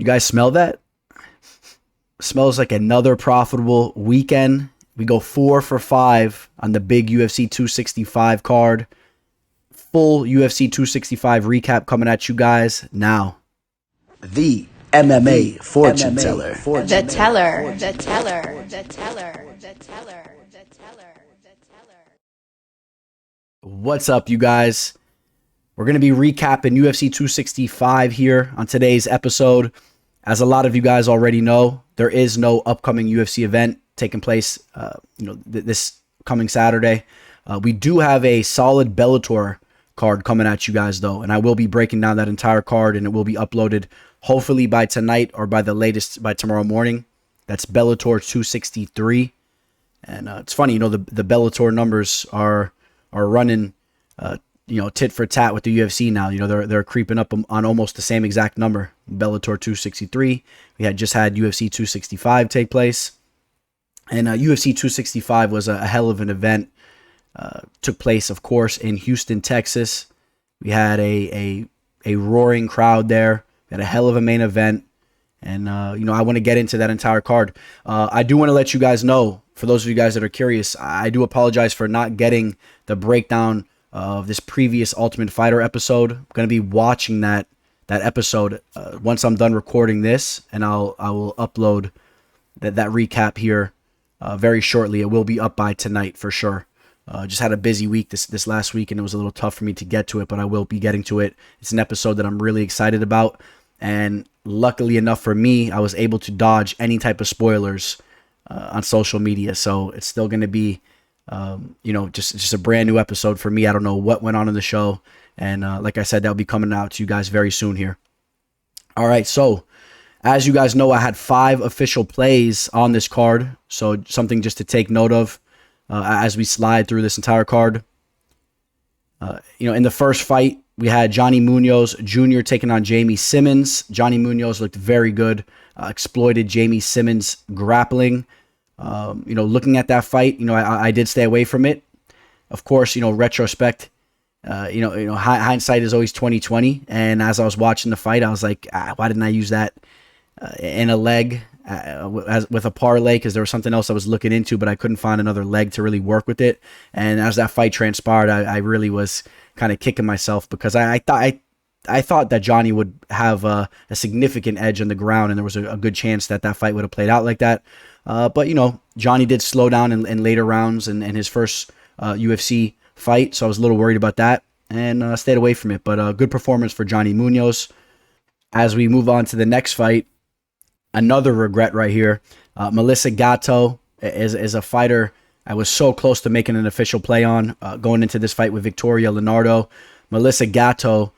You guys smell that? Smells like another profitable weekend. We go 4 for 5 on the big UFC 265 card. Full UFC 265 recap coming at you guys now. The MMA fortune teller. The teller. The teller. The teller. The teller. The teller. The teller. What's up, you guys? We're going to be recapping UFC 265 here on today's episode. As a lot of you guys already know, there is no upcoming UFC event taking place this coming Saturday. We do have a solid Bellator card coming at you guys, though, and I will be breaking down that entire card, and it will be uploaded hopefully by tonight or by the latest by tomorrow morning. That's Bellator 263. And it's funny, the Bellator numbers are running tit for tat with the UFC now. They're creeping up on almost the same exact number. Bellator 263. We had UFC 265 take place. And UFC 265 was a hell of an event. Took place, of course, in Houston, Texas. We had a roaring crowd there. We had a hell of a main event. And, I want to get into that entire card. I do want to let you guys know, for those of you guys that are curious, I do apologize for not getting the breakdown of this previous Ultimate Fighter episode. I'm going to be watching that episode once I'm done recording this, and I will upload that recap here very shortly. It will be up by tonight for sure. Just had a busy week this last week, and it was a little tough for me to get to it, but I will be getting to it. It's an episode that I'm really excited about, and luckily enough for me, I was able to dodge any type of spoilers on social media, so it's still going to be just a brand new episode for me. I don't know what went on in the show, and like I said, that'll be coming out to you guys very soon here. All right, so as you guys know, I had 5 official plays on this card, so something just to take note of as we slide through this entire card. In the first fight, we had Johnny Munhoz Jr. taking on Jamie Simmons. Johnny Munhoz looked very good, exploited Jamie Simmons' grappling. Looking at that fight, I did stay away from it. Of course, retrospect, hindsight is always 20/20. And as I was watching the fight, I was like, why didn't I use that in a leg with a parlay? Because there was something else I was looking into, but I couldn't find another leg to really work with it. And as that fight transpired, I really was kind of kicking myself because I thought that Johnny would have a significant edge on the ground, and there was a good chance that fight would have played out like that. But Johnny did slow down in later rounds in his first UFC fight, so I was a little worried about that and stayed away from it. But good performance for Johnny Munhoz. As we move on to the next fight, another regret right here. Melissa Gatto is a fighter I was so close to making an official play on going into this fight with Victoria Leonardo. Melissa Gatto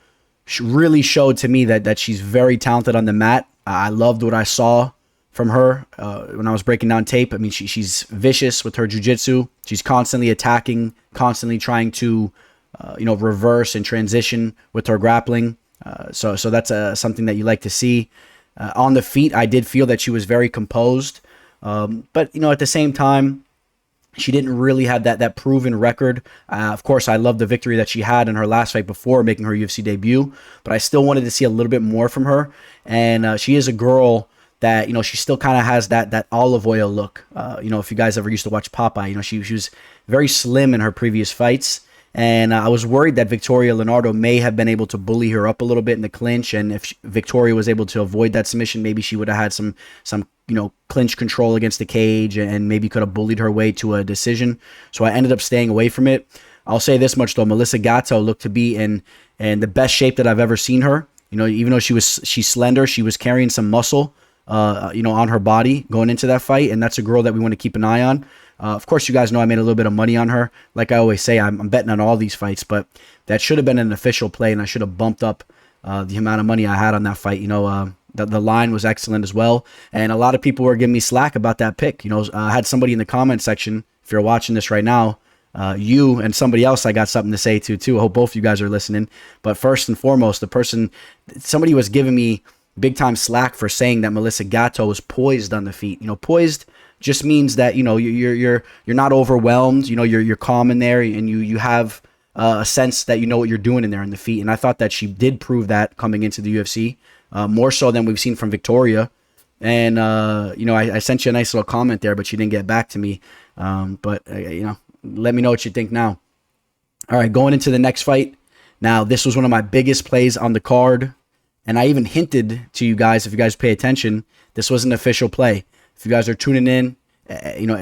really showed to me that she's very talented on the mat. I loved what I saw from her when I was breaking down tape. I mean, she's vicious with her jiu-jitsu. She's constantly attacking, constantly trying to, reverse and transition with her grappling. So that's something that you like to see. On the feet, I did feel that she was very composed. But, at the same time, she didn't really have that proven record. Of course, I love the victory that she had in her last fight before making her UFC debut. But I still wanted to see a little bit more from her. And she is a girl that, she still kind of has that olive oil look. If you guys ever used to watch Popeye, she was very slim in her previous fights. And I was worried that Victoria Leonardo may have been able to bully her up a little bit in the clinch. And if Victoria was able to avoid that submission, maybe she would have had some clinch control against the cage and maybe could have bullied her way to a decision. So I ended up staying away from it. I'll say this much, though. Melissa Gatto looked to be in the best shape that I've ever seen her. Even though she's slender, she was carrying some muscle on her body going into that fight, and that's a girl that we want to keep an eye on. Of course, you guys know I made a little bit of money on her. Like I always say, I'm betting on all these fights, but that should have been an official play, and I should have bumped up the amount of money I had on that fight. The line was excellent as well, and a lot of people were giving me slack about that pick. I had somebody in the comment section, if you're watching this right now, you and somebody else I got something to say to too. I hope both of you guys are listening. But first and foremost, somebody was giving me big time slack for saying that Melissa Gatto was poised on the feet. Poised just means that you're not overwhelmed. You're calm in there, and you have a sense that you know what you're doing in there in the feet. And I thought that she did prove that coming into the UFC. more so than we've seen from Victoria. And, I sent you a nice little comment there, but you didn't get back to me. But let me know what you think now. All right, going into the next fight. Now, this was one of my biggest plays on the card. And I even hinted to you guys, if you guys pay attention, this was an official play. If you guys are tuning in,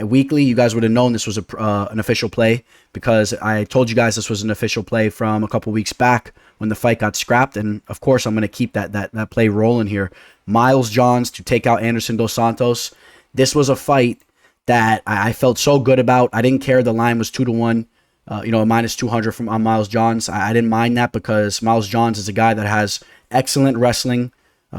weekly, you guys would have known this was an official play, because I told you guys this was an official play from a couple weeks back when the fight got scrapped. And of course, I'm going to keep that play rolling here. Miles Johns to take out Anderson dos Santos. This was a fight that I felt so good about. I didn't care the line was 2-1. Minus 200 on Miles Johns. I didn't mind that, because Miles Johns is a guy that has excellent wrestling,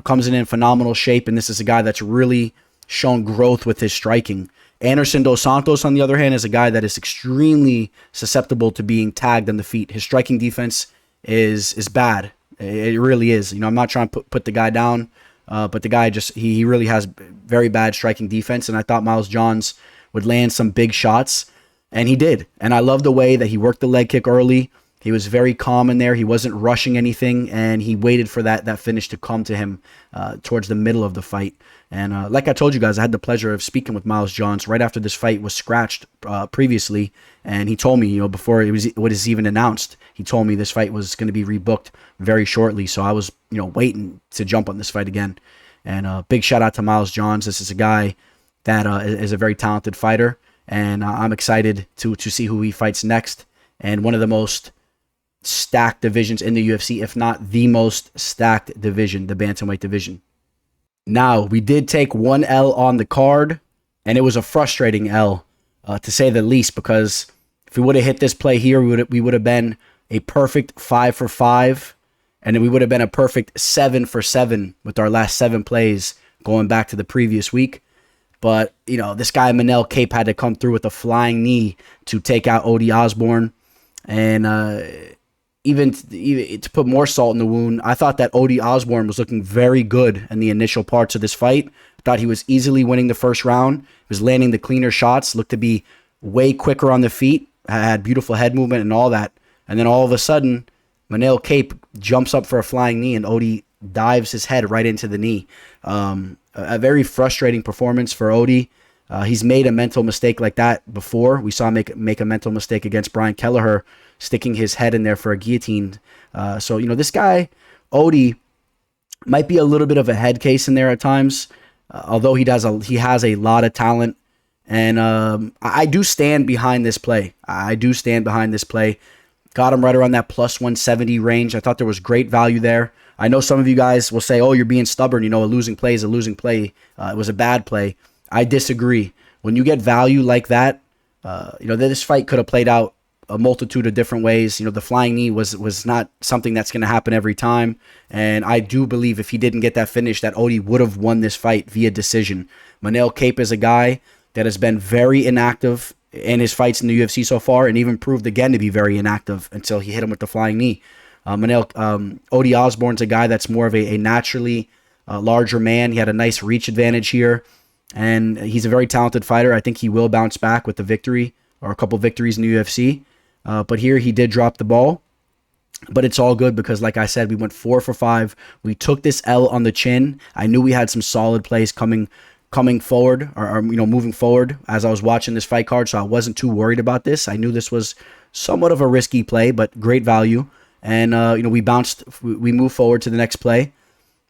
comes in phenomenal shape, and this is a guy that's really shown growth with his striking. Anderson dos Santos, on the other hand, is a guy that is extremely susceptible to being tagged on the feet. His striking defense is bad. It really is. I'm not trying to put the guy down, but the guy he really has very bad striking defense, and I thought Miles Johns would land some big shots, and he did. And I love the way that he worked the leg kick early. He was very calm in there. He wasn't rushing anything, and he waited for that finish to come to him towards the middle of the fight. And like I told you guys, I had the pleasure of speaking with Miles Johns right after this fight was scratched previously, and he told me, before it was even announced, he told me this fight was going to be rebooked very shortly. So I was, waiting to jump on this fight again. And big shout out to Miles Johns. This is a guy that is a very talented fighter, and I'm excited to see who he fights next. And one of the most stacked divisions in the UFC, if not the most stacked division, the bantamweight division. Now, we did take one L on the card, and it was a frustrating L, to say the least, because if we would have hit this play here, we would have been a perfect 5 for 5, and then we would have been a perfect 7 for 7 with our last 7 plays going back to the previous week. But, this guy, Manel Cape, had to come through with a flying knee to take out Osborne. And even to put more salt in the wound, I thought that Osborne was looking very good in the initial parts of this fight. I thought he was easily winning the first round. He was landing the cleaner shots, looked to be way quicker on the feet, had beautiful head movement and all that. And then all of a sudden, Manel Cape jumps up for a flying knee, and Odie dives his head right into the knee. A very frustrating performance for Odie. He's made a mental mistake like that before. We saw him make a mental mistake against Brian Kelleher, sticking his head in there for a guillotine. So this guy, Odie, might be a little bit of a head case in there at times, although he has a lot of talent. And I do stand behind this play. Got him right around that plus 170 range. I thought there was great value there. I know some of you guys will say, oh, you're being stubborn. A losing play is a losing play. It was a bad play. I disagree. When you get value like that, this fight could have played out a multitude of different ways. The flying knee was not something that's going to happen every time. And I do believe if he didn't get that finish, that Odie would have won this fight via decision. Manel Cape is a guy that has been very inactive in his fights in the UFC so far, and even proved again to be very inactive until he hit him with the flying knee. Odie Osborne's a guy that's more of a naturally larger man. He had a nice reach advantage here, and he's a very talented fighter. I think he will bounce back with the victory or a couple victories in the UFC. But here he did drop the ball. But it's all good because, like I said, we went 4 for 5. We took this L on the chin. I knew we had some solid plays coming forward or moving forward as I was watching this fight card, so I wasn't too worried about this. I knew this was somewhat of a risky play, but great value. And we moved forward to the next play,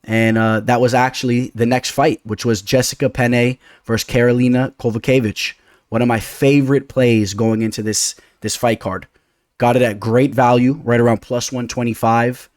and that was actually the next fight, which was Jessica Penne versus Karolina Kovacevic. One of my favorite plays going into this fight card. Got it at great value, right around plus 125.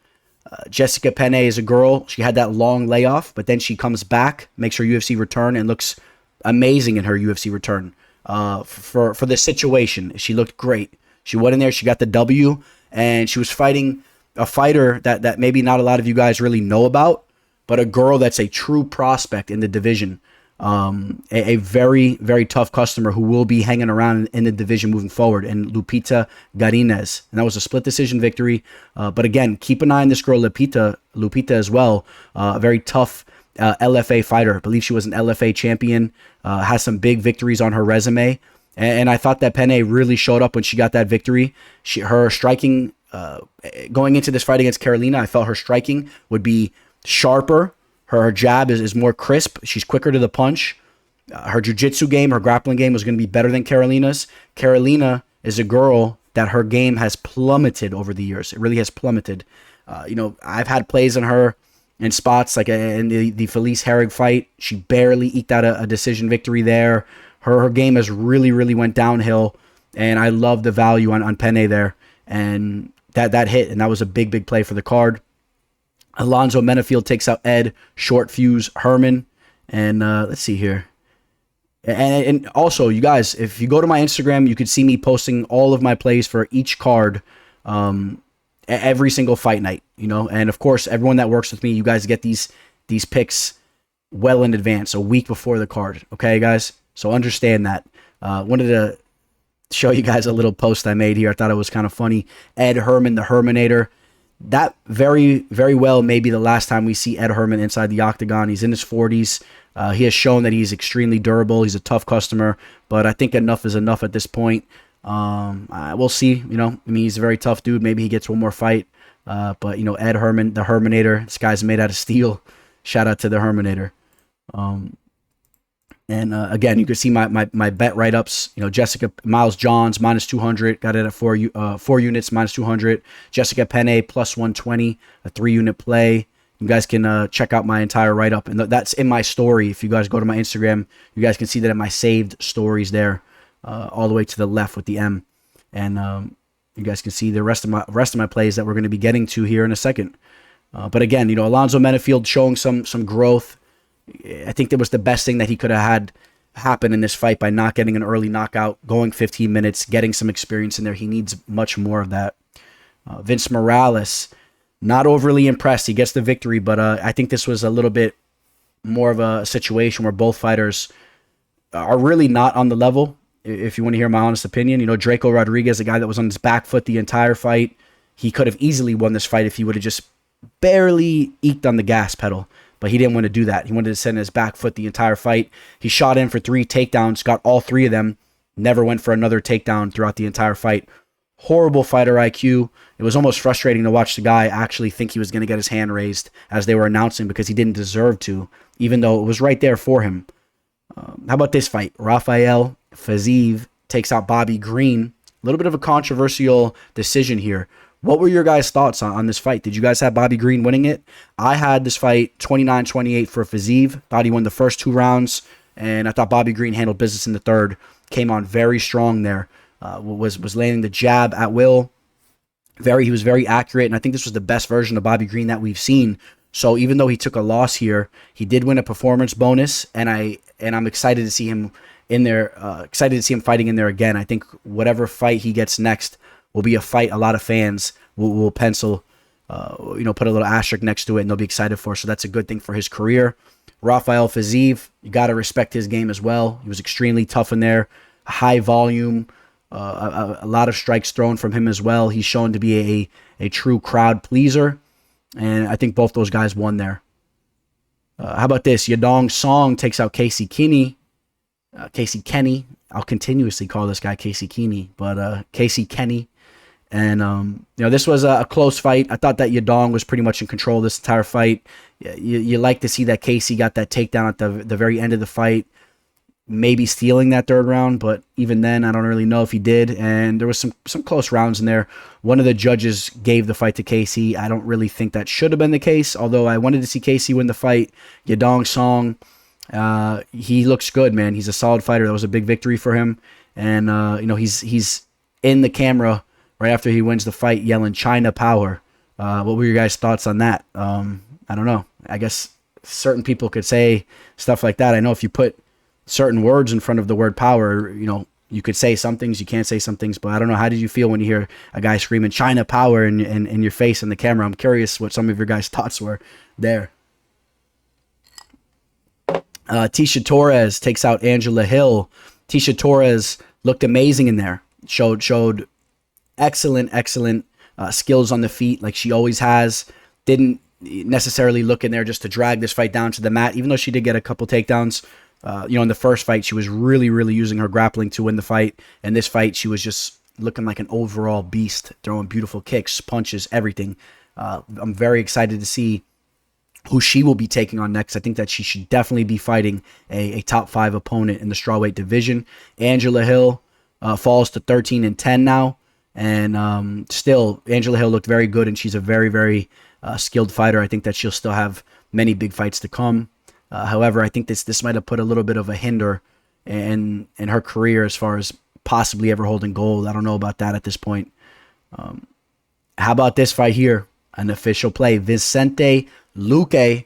Jessica Penne is a girl. She had that long layoff, but then she comes back, makes her UFC return, and looks amazing in her UFC return. For the situation, she looked great. She went in there, she got the W, and she was fighting a fighter that maybe not a lot of you guys really know about, but a girl that's a true prospect in the division. A very, very tough customer who will be hanging around in the division moving forward, and Lupita Garinez. And that was a split decision victory. But again, keep an eye on this girl, Lupita as well. A very tough LFA fighter. I believe she was an LFA champion, has some big victories on her resume. And I thought that Penne really showed up when she got that victory. Her striking, going into this fight against Karolina, I felt her striking would be sharper. Her jab is more crisp. She's quicker to the punch. Her jiu-jitsu game, her grappling game was going to be better than Carolina's. Carolina is a girl that her game has plummeted over the years. It really has plummeted. I've had plays on her in spots like in the Felice Herrig fight. She barely eked out a decision victory there. Her game has really, really went downhill, and I love the value on Penne there. And that hit, and that was a big, big play for the card. Alonzo Menefield takes out Ed, short fuse Herman. And let's see here. And also, you guys, if you go to my Instagram, you could see me posting all of my plays for each card every single fight night, And of course, everyone that works with me, you guys get these picks well in advance, a week before the card. Okay, guys? So understand that. Wanted to show you guys a little post I made here. I thought it was kind of funny. Ed Herman, the Herminator. That very, very well may be the last time we see Ed Herman inside the octagon. He's in his 40s. He has shown that he's extremely durable. He's a tough customer, but I think enough is enough at this point. We'll see. He's a very tough dude. Maybe he gets one more fight. But Ed Herman, the Herminator. This guy's made out of steel. Shout out to the Herminator. Again, you can see my bet write-ups. Jessica Miles Johns minus 200, got it at 4 units minus 200. Jessica Penne plus 120, a 3-unit play. You guys can check out my entire write-up, and that's in my story. If you guys go to my Instagram, you guys can see that in my saved stories there, all the way to the left with the M, and you guys can see the rest of my plays that we're going to be getting to here in a second. But again, Alonzo Menefield showing some growth. I think that was the best thing that he could have had happen in this fight by not getting an early knockout, going 15 minutes, getting some experience in there. He needs much more of that. Vince Morales, not overly impressed. He gets the victory, but I think this was a little bit more of a situation where both fighters are really not on the level, if you want to hear my honest opinion. Draco Rodriguez, a guy that was on his back foot the entire fight, he could have easily won this fight if he would have just barely eked on the gas pedal. But he didn't want to do that. He wanted to send his back foot the entire fight. He shot in for 3 takedowns, got all 3 of them, never went for another takedown throughout the entire fight. Horrible fighter IQ. It was almost frustrating to watch the guy actually think he was going to get his hand raised as they were announcing, because he didn't deserve to, even though it was right there for him. How about this fight? Rafael Fizeev takes out Bobby Green. A little bit of a controversial decision here. What were your guys' thoughts on this fight? Did you guys have Bobby Green winning it? I had this fight 29-28 for Fizeev. Thought he won the first 2 rounds, and I thought Bobby Green handled business in the third. Came on very strong there. Was landing the jab at will. He was very accurate, and I think this was the best version of Bobby Green that we've seen. So even though he took a loss here, he did win a performance bonus, and I'm excited to see him in there. Excited to see him fighting in there again. I think whatever fight he gets next will be a fight a lot of fans will pencil, put a little asterisk next to it, and they'll be excited for. So that's a good thing for his career. Rafael Fizeev, you got to respect his game as well. He was extremely tough in there, high volume, a lot of strikes thrown from him as well. He's shown to be a true crowd pleaser, and I think both those guys won there. How about this? Yadong Song takes out Casey Kenny. I'll continuously call this guy Casey Kenny, but Casey Kenny. And, this was a close fight. I thought that Yadong was pretty much in control of this entire fight. You like to see that Casey got that takedown at the very end of the fight, maybe stealing that 3rd round, but even then, I don't really know if he did. And there was some close rounds in there. One of the judges gave the fight to Casey. I don't really think that should have been the case, although I wanted to see Casey win the fight. Yadong Song, he looks good, man. He's a solid fighter. That was a big victory for him. And, he's in the camera right after he wins the fight, yelling China power. What were your guys' thoughts on that? I don't know. I guess certain people could say stuff like that. I know if you put certain words in front of the word power, you could say some things, you can't say some things, but I don't know. How did you feel when you hear a guy screaming China power in your face in the camera? I'm curious what some of your guys' thoughts were there. Tisha Torres takes out Angela Hill. Tisha Torres looked amazing in there. Showed excellent skills on the feet like she always has. Didn't necessarily look in there just to drag this fight down to the mat, even though she did get a couple takedowns. In the first fight, she was really using her grappling to win the fight. And this fight, she was just looking like an overall beast, throwing beautiful kicks, punches, everything. I'm very excited to see who she will be taking on next. I think that she should definitely be fighting a top 5 opponent in the strawweight division. Angela Hill falls to 13-10 now. And still, Angela Hill looked very good, and she's a very, very skilled fighter. I think that she'll still have many big fights to come. However, I think this might have put a little bit of a hinder in her career as far as possibly ever holding gold. I don't know about that at this point. How about this fight here? An official play. Vicente Luque.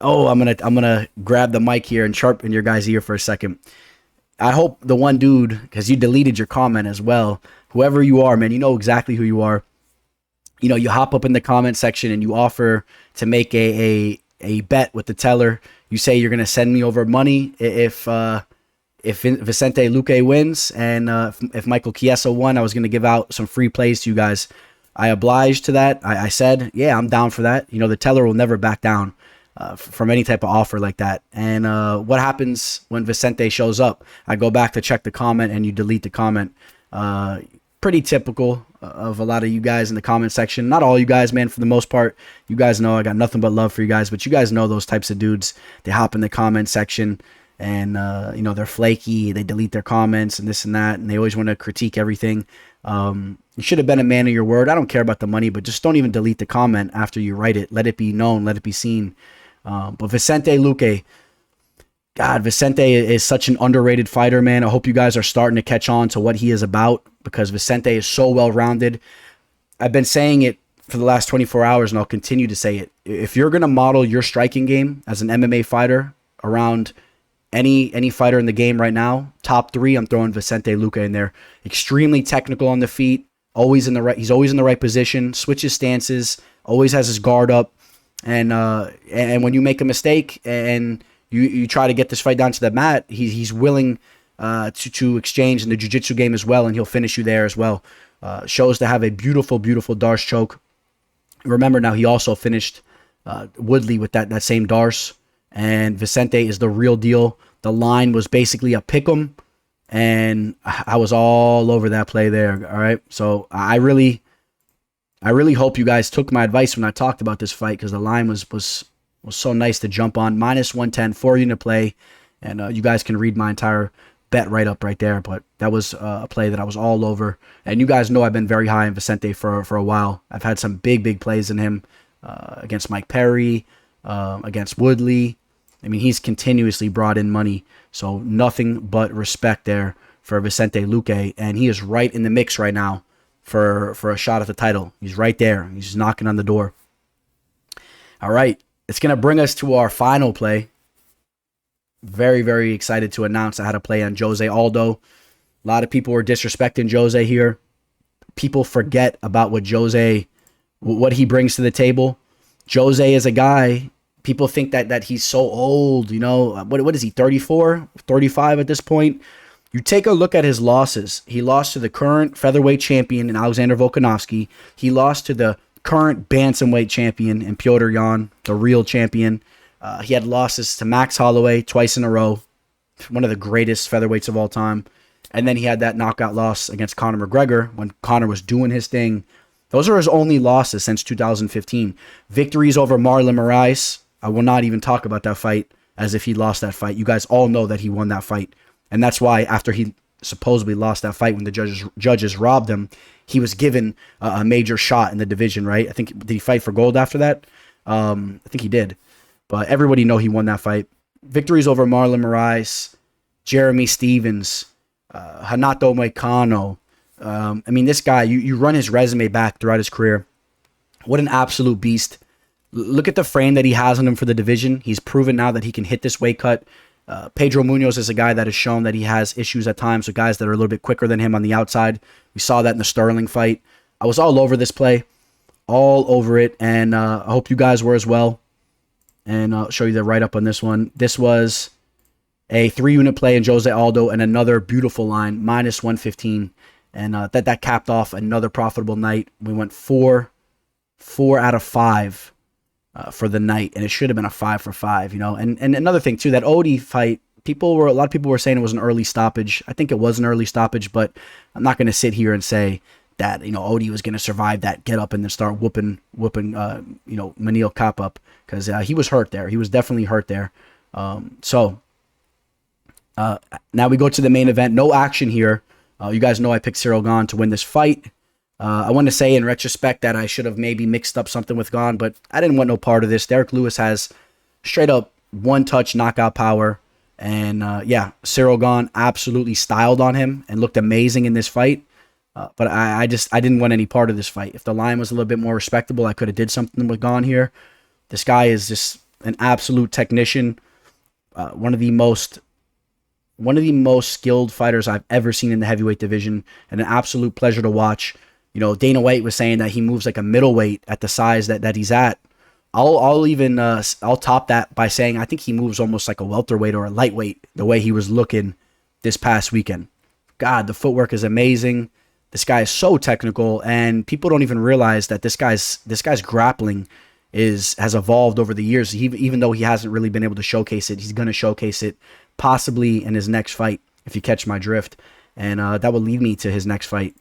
Oh, I'm gonna grab the mic here and sharpen your guys' ear for a second. I hope the one dude, because you deleted your comment as well, whoever you are, man, you know exactly who you are. You know, you hop up in the comment section and you offer to make a bet with the teller. You say you're gonna send me over money if Vicente Luque wins, and if Michael Chiesa won, I was gonna give out some free plays to you guys. I obliged to that. I said, yeah, I'm down for that. You know, the teller will never back down from any type of offer like that. And what happens when Vicente shows up? I go back to check the comment and you delete the comment. Pretty typical of a lot of you guys in the comment section. Not all you guys, man, for the most part. You guys know I got nothing but love for you guys, but you guys know those types of dudes. They hop in the comment section and, you know, they're flaky. They delete their comments and this and that, and they always want to critique everything. You should have been a man of your word. I don't care about the money, but just don't even delete the comment after you write it. Let it be known. Let it be seen. But Vicente Luque, God, Vicente is such an underrated fighter, man. I hope you guys are starting to catch on to what he is about, because Vicente is so well-rounded. I've been saying it for the last 24 hours, and I'll continue to say it. If you're going to model your striking game as an MMA fighter around any fighter in the game right now, top 3, I'm throwing Vicente Luque in there. Extremely technical on the feet, always in the right. He's always in the right position. Switches stances, always has his guard up, and when you make a mistake and you try to get this fight down to the mat, he's willing to exchange in the jiu-jitsu game as well, and he'll finish you there as well. Shows to have a beautiful, beautiful Darce choke. Remember now, he also finished Woodley with that same Darce, and Vicente is the real deal. The line was basically a pick'em, and I was all over that play there. All right, so I really hope you guys took my advice when I talked about this fight, because the line was so nice to jump on. -110, 4-unit play, and you guys can read my entire bet right up right there. But that was a play that I was all over, and you guys know I've been very high in Vicente for a while. I've had some big plays in him against Mike Perry, against Woodley. I mean, he's continuously brought in money, so nothing but respect there for Vicente Luque, and he is right in the mix right now for a shot at the title. He's right there. He's knocking on the door. All right, it's going to bring us to our final play. Very, very excited to announce I had a play on Jose Aldo. A lot of people were disrespecting Jose here. People forget about what he brings to the table. Jose is a guy, people think that he's so old, you know. What is he, 34, 35 at this point? You take a look at his losses. He lost to the current featherweight champion in Alexander Volkanovski. He lost to the current bantamweight champion in Petr Yan, the real champion. He had losses to Max Holloway twice in a row, one of the greatest featherweights of all time. And then he had that knockout loss against Conor McGregor when Conor was doing his thing. Those are his only losses since 2015. Victories over Marlon Moraes. I will not even talk about that fight as if he lost that fight. You guys all know that he won that fight. And that's why after he supposedly lost that fight, when the judges robbed him, he was given a major shot in the division, right? I think, did he fight for gold after that? I think he did. But everybody know he won that fight. Victories over Marlon Moraes, Jeremy Stevens, Hanato Moicano. I mean, this guy, you run his resume back throughout his career. What an absolute beast. Look at the frame that he has on him for the division. He's proven now that he can hit this weight cut. Pedro Munhoz is a guy that has shown that he has issues at times with guys that are a little bit quicker than him on the outside. We saw that in the Sterling fight. I was all over this play. All over it. And I hope you guys were as well. And I'll show you the write-up on this one. This was a 3-unit play in Jose Aldo and another beautiful line, -115. And that capped off another profitable night. We went 4 out of 5 for the night, and it should have been a 5 for 5, you know. And another thing too, that Odie fight, a lot of people were saying it was an early stoppage. I think it was an early stoppage, but I'm not going to sit here and say that, you know, Odie was going to survive that get up and then start whooping, you know, Manil Kape up, because he was hurt there. He was definitely hurt there. So now we go to the main event. No action here. You guys know I picked Cyril Gane to win this fight. I want to say in retrospect that I should have maybe mixed up something with Gane, but I didn't want no part of this. Derek Lewis has straight up one-touch knockout power. And yeah, Cyril Gane absolutely styled on him and looked amazing in this fight. But I didn't want any part of this fight. If the line was a little bit more respectable, I could have did something with Gane here. This guy is just an absolute technician. One of the most skilled fighters I've ever seen in the heavyweight division, and an absolute pleasure to watch. You know, Dana White was saying that he moves like a middleweight at the size that he's at. I'll top that by saying I think he moves almost like a welterweight or a lightweight, the way he was looking this past weekend. God, the footwork is amazing. This guy is so technical, and people don't even realize that this guy's grappling has evolved over the years. Even though he hasn't really been able to showcase it, he's going to showcase it possibly in his next fight, if you catch my drift. And that will lead me to his next fight.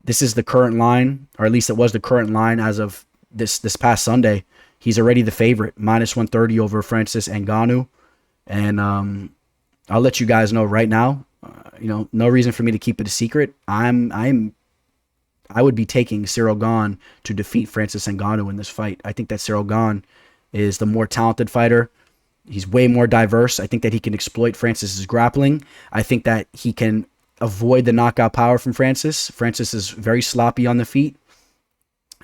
This is the current line, or at least it was the current line as of this past Sunday. He's already the favorite, -130 over Francis Ngannou. And I'll let you guys know right now. You know, no reason for me to keep it a secret. I would be taking Cyril Gane to defeat Francis Ngannou in this fight. I think that Cyril Gane is the more talented fighter. He's way more diverse. I think that he can exploit Francis's grappling. I think that he can avoid the knockout power from Francis. Francis is very sloppy on the feet.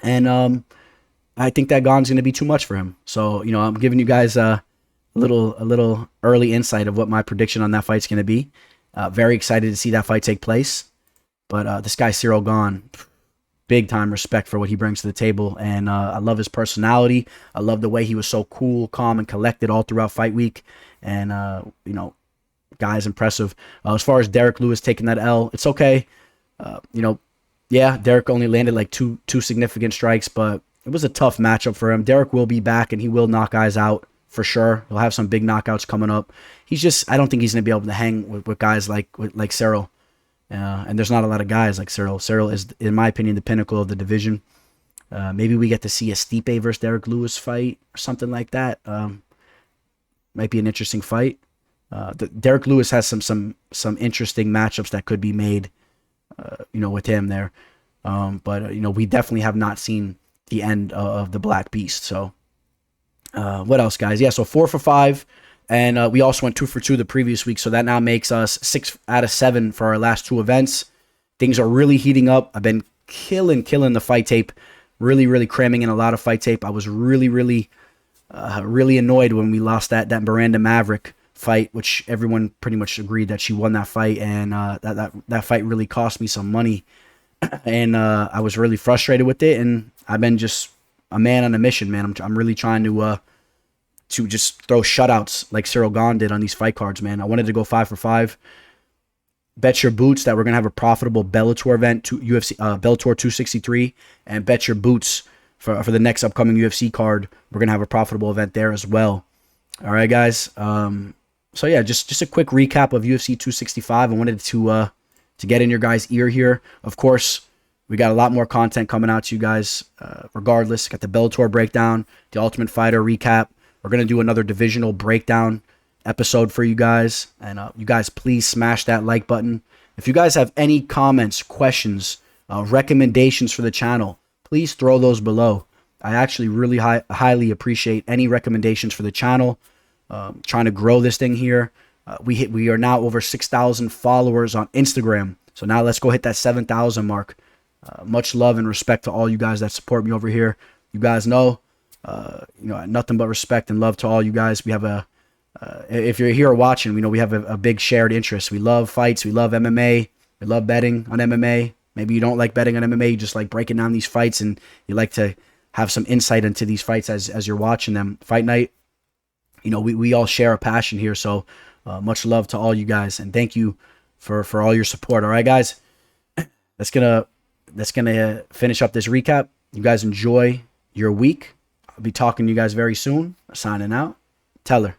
And I think that Gane's going to be too much for him. So, you know, I'm giving you guys a little early insight of what my prediction on that fight's going to be. Very excited to see that fight take place. But this guy, Cyril Gane, big time respect for what he brings to the table. And I love his personality. I love the way he was so cool, calm, and collected all throughout fight week. And, you know, guy's impressive. As far as Derek Lewis taking that L, it's okay. You know, yeah, Derek only landed like two significant strikes, but it was a tough matchup for him. Derek will be back, and he will knock guys out for sure. He'll have some big knockouts coming up. I don't think he's going to be able to hang with guys like Cyril. And there's not a lot of guys like Cyril. Cyril is, in my opinion, the pinnacle of the division. Maybe we get to see a Stipe versus Derek Lewis fight or something like that. Might be an interesting fight. Derek Lewis has some interesting matchups that could be made, you know, with him there. But you know, we definitely have not seen the end of the Black Beast. So, what else, guys? Yeah, so 4 for 5, and we also went 2 for 2 the previous week. So that now makes us 6 out of 7 for our last 2 events. Things are really heating up. I've been killing the fight tape, really cramming in a lot of fight tape. I was really annoyed when we lost that Miranda Maverick fight, which everyone pretty much agreed that she won that fight, and that fight really cost me some money, and I was really frustrated with it. And I've been just a man on a mission, man. I'm really trying to just throw shutouts like Cyril Gane did on these fight cards, man. I wanted to go 5 for 5. Bet your boots that we're gonna have a profitable Bellator event, UFC Bellator 263, and bet your boots for the next upcoming UFC card, we're gonna have a profitable event there as well. All right, guys. So yeah, just a quick recap of UFC 265. I wanted to get in your guys' ear here. Of course, we got a lot more content coming out to you guys. Regardless, got the Bellator breakdown, the Ultimate Fighter recap. We're gonna do another divisional breakdown episode for you guys, and you guys please smash that like button. If you guys have any comments, questions, recommendations for the channel, please throw those below. I actually really highly appreciate any recommendations for the channel. Trying to grow this thing here. We are now over 6,000 followers on Instagram. So now let's go hit that 7,000 mark. Much love and respect to all you guys that support me over here. You guys know, you know, nothing but respect and love to all you guys. We have if you're here watching, we know we have a big shared interest. We love fights. We love MMA. We love betting on MMA. Maybe you don't like betting on MMA. You just like breaking down these fights, and you like to have some insight into these fights as you're watching them. Fight night. You know, we all share a passion here, so much love to all you guys, and thank you for all your support. All right, guys, that's gonna finish up this recap. You guys enjoy your week. I'll be talking to you guys very soon. Signing out. Teller.